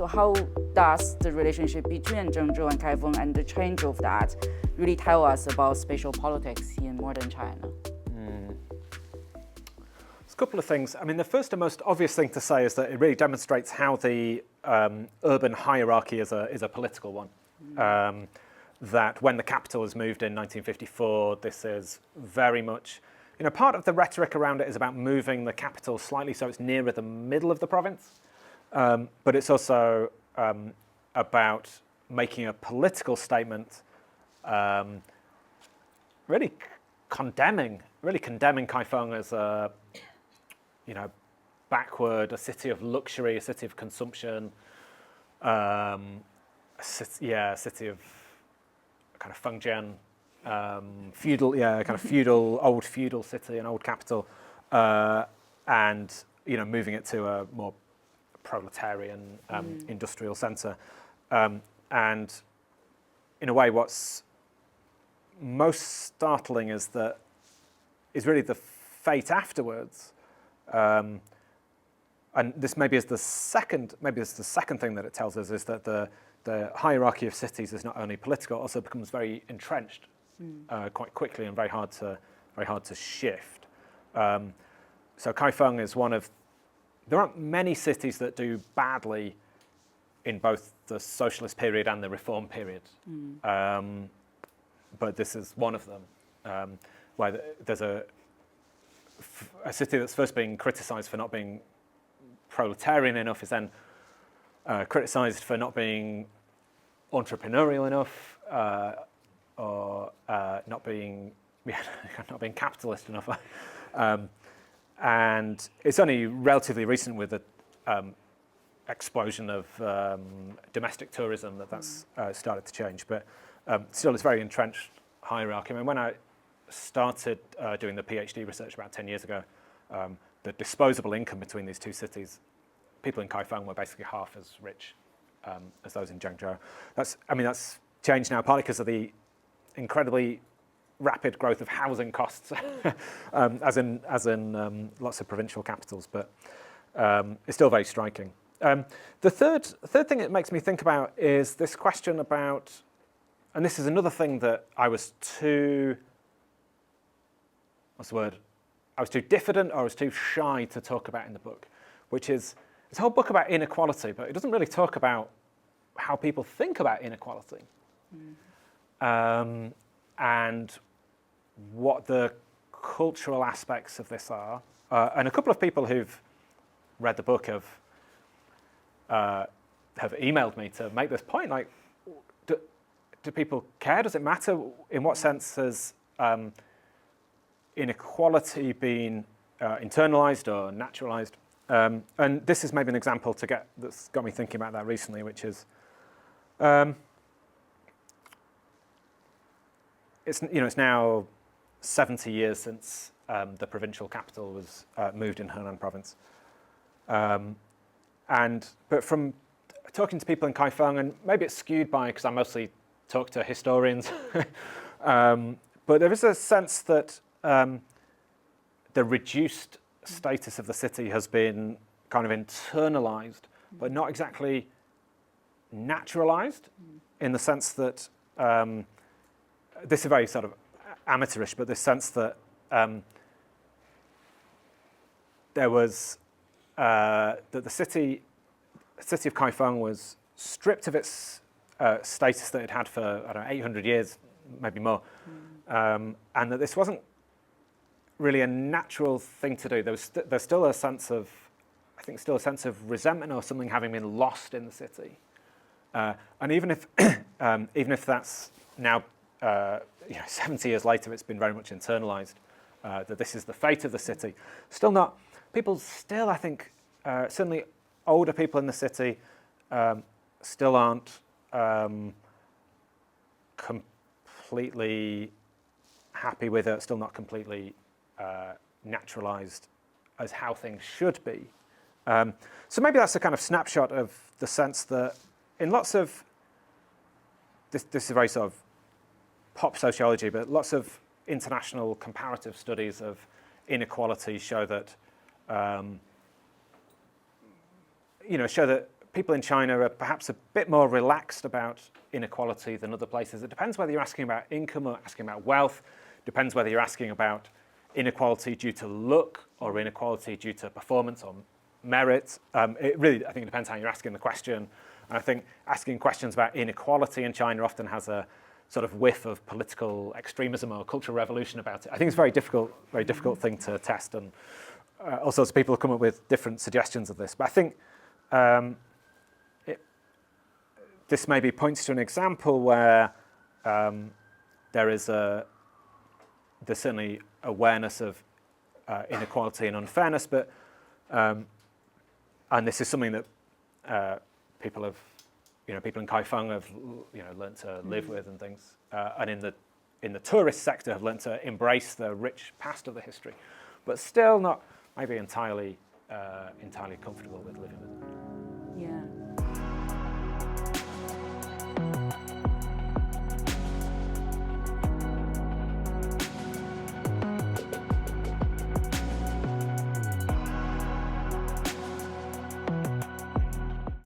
So how does the relationship between Zhengzhou and Kaifeng and the change of that really tell us about spatial politics in modern China? There's a couple of things. I mean, the first and most obvious thing to say is that it really demonstrates how the urban hierarchy is a political one. That when the capital was moved in 1954, this is very much, part of the rhetoric around it is about moving the capital slightly so it's nearer the middle of the province. But it's also about making a political statement, really condemning Kaifeng as a, backward, a city of luxury, a city of consumption, a city of kind of Fengjian, feudal, old feudal city, an old capital, and moving it to a more proletarian industrial centre. And in a way, what's most startling is really the fate afterwards. And this maybe is the second thing that it tells us, is that the hierarchy of cities is not only political, it also becomes very entrenched quite quickly and very hard to shift. So Kaifeng is one of, there aren't many cities that do badly in both the socialist period and the reform period. But this is one of them, where there's a city that's first being criticised for not being proletarian enough is then criticised for not being entrepreneurial enough, or not being capitalist enough. And it's only relatively recent with the explosion of domestic tourism that's started to change. But still, it's very entrenched hierarchy. I mean, when I started doing the PhD research about 10 years ago, the disposable income between these two cities, people in Kaifeng were basically half as rich as those in Zhengzhou. That's changed now, partly because of the incredibly rapid growth of housing costs, as in lots of provincial capitals, but it's still very striking. The third thing it makes me think about is this question about, and this is another thing that I was too diffident or I was too shy to talk about in the book, which is it's a whole book about inequality, but it doesn't really talk about how people think about inequality. And what the cultural aspects of this are. And a couple of people who've read the book have emailed me to make this point. Like, do people care? Does it matter? In what sense has inequality been internalized or naturalized? And this is maybe an example that's got me thinking about that recently, which is it's now 70 years since the provincial capital was moved in Henan province. But from talking to people in Kaifeng, and maybe it's skewed because I mostly talk to historians, but there is a sense that the reduced status of the city has been kind of internalized, but not exactly naturalized, in the sense that this is very sort of amateurish, but this sense that there was that the city of Kaifeng was stripped of its status that it had for 800 years, maybe more, and that this wasn't really a natural thing to do. There's still a sense of, I think, resentment or something having been lost in the city, and even if that's now 70 years later, it's been very much internalized, that this is the fate of the city. People still, I think, certainly older people in the city still aren't completely happy with it, still not completely naturalized as how things should be. So maybe that's a kind of snapshot of the sense that in lots of, this is very sort of pop sociology, but lots of international comparative studies of inequality show that people in China are perhaps a bit more relaxed about inequality than other places. It depends whether you're asking about income or asking about wealth. Depends whether you're asking about inequality due to look or inequality due to performance or merit. It really, I think it depends how you're asking the question. And I think asking questions about inequality in China often has a sort of whiff of political extremism or cultural revolution about it. I think it's a very difficult thing to test. And all sorts of people have come up with different suggestions of this. But I think this maybe points to an example where there's certainly awareness of inequality and unfairness, but and this is something that people in 𝗘𝗃𝗁 have learned to live with and things, and in the tourist sector have learned to embrace the rich past of the history, but still not maybe entirely comfortable with living with it. Yeah.